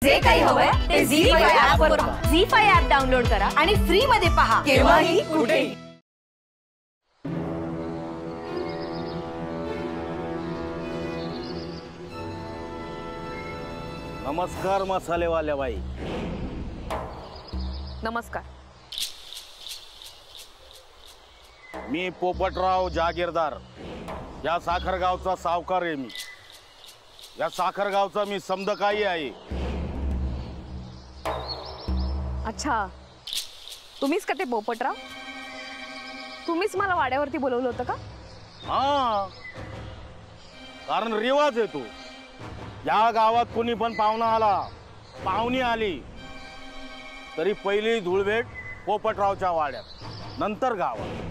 जे काही हवंय ते झी5 ऍप वर पहा. झी5 ऍप डाउनलोड करा आणि फ्री मध्ये पहा केव्हाही कुठेही. नमस्कार मसालेवाल्या बाई. नमस्कार. मी पोपटराव जागीरदार, या साखरगावचा सावकार आहे. मी या साखरगावचा मी समदकाई आहे. अच्छा, तुम्हीच का ते पोपटराव? तुम्हीच मला वाड्यावरती बोलवलं होतं का? हा, कारण रिवाज आहे तो. या गावात कोणी पण पाहुणा आला, पाहुणी आली तरी पहिली धूळभेट पोपटरावच्या वाड्यात, नंतर गावात.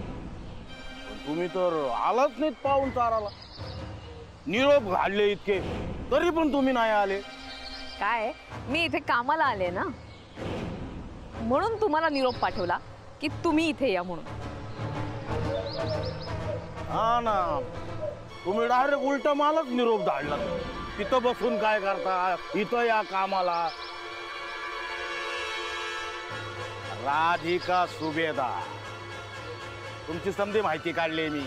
तुम्ही तर आलाच नाहीत पाहून चाराला. निरोप घालले इतके तरी पण तुम्ही नाही आले. काय, मी इथे कामाला आले ना, म्हणून तुम्हाला निरोप पाठवला की तुम्ही इथे या म्हणून. हा ना, तुम्ही डायरेक्ट उलट मालच निरोप धाडला. तिथं बसून काय करता, इथं या कामाला. राधिका सुभेदार, तुमची समधी माहिती काढली मी.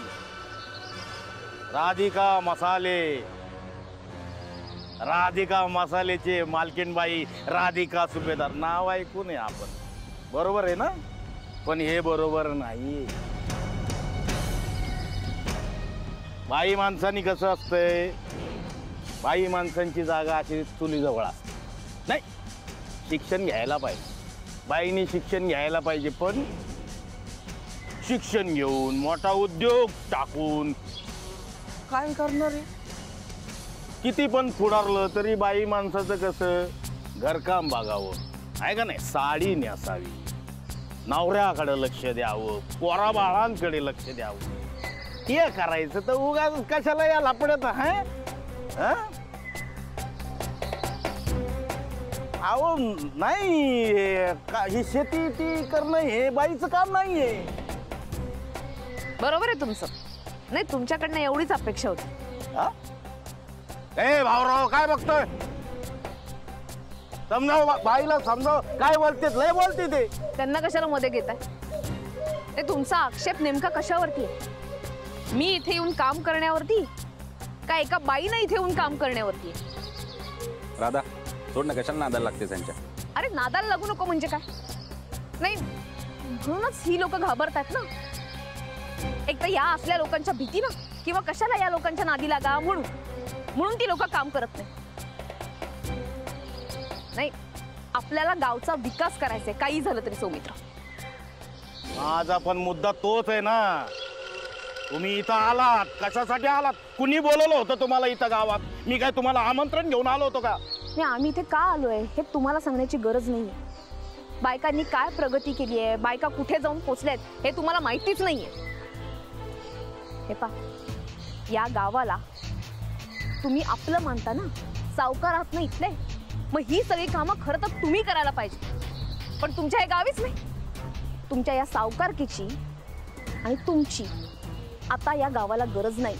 राधिका मसाले, राधिका मसालेचे मालकीनबाई राधिका सुभेदार. नाव ऐकून आहे आपण, बरोबर आहे ना? पण हे बरोबर नाही. बाई माणसांनी कसं असतंय, बाई माणसांची जागा अशी चुलीजवळ असते. नाही, शिक्षण घ्यायला पाहिजे, बाईनी शिक्षण घ्यायला पाहिजे. पण शिक्षण घेऊन मोठा उद्योग टाकून काय करणार आहे? किती पण पुढारलं तरी बाई माणसाचं कसं घरकाम बघावं, आहे का नाही? साडी नेसावी, नवऱ्याकडे लक्ष द्यावं, पोरा बाळांकडे लक्ष द्यावं. हे करायचं तर उगाच कशाला या लापड्यात? अहो नाही, ही शेती ती करणं हे बाईचं काम नाहीये. बरोबर आहे तुमचं. नाही, तुमच्याकडनं एवढीच अपेक्षा होती. ए भाऊराव, काय बघतोय? समजाव बाईला, समजाव. काय बोलतेत, लय बोलते ते. त्यांना कशाला मध्ये घेताय? ते तुमचा आक्षेप नेमका कशावरती आहे? मी इथे येऊन काम करण्यावरती का एका बाईनं इथे येऊन काम करण्यावरती? राधा, सोड ना, कशाला नादाला लागते त्यांच्या? अरे नादाला लागू नको म्हणजे काय? नाही, म्हणूनच ही लोक घाबरतात ना. एक तर या असल्या लोकांच्या भीती ना, किंवा कशाला या लोकांच्या नादी लागा म्हणून ती लोक काम करत नाही. आपल्याला गावचा विकास करायचा आहे, काही झालं तरी. सौमित्र, माझा पण मुद्दा तोच आहे ना. तुम्ही इथं आलात, कशासाठी आलात? कुणी बोलवलं होतं तुम्हाला इथं गावात? मी काय तुम्हाला आमंत्रण घेऊन आलो होतो का? नाही, आम्ही इथे का आलोय हे तुम्हाला सांगण्याची गरज नाहीये. बायकांनी काय प्रगती केली आहे, बायका कुठे जाऊन पोचल्यात हे तुम्हाला माहितीच नाहीये. हे पा, या गावाला तुम्ही आपलं मानता ना, सावकार आहात ना इथले. मग ही सगळी कामं खरं तर तुम्ही करायला पाहिजे, पण तुमच्या हे गावीच नाही. तुमच्या या सावकारकीची आणि तुमची आता या गावाला गरज नाही.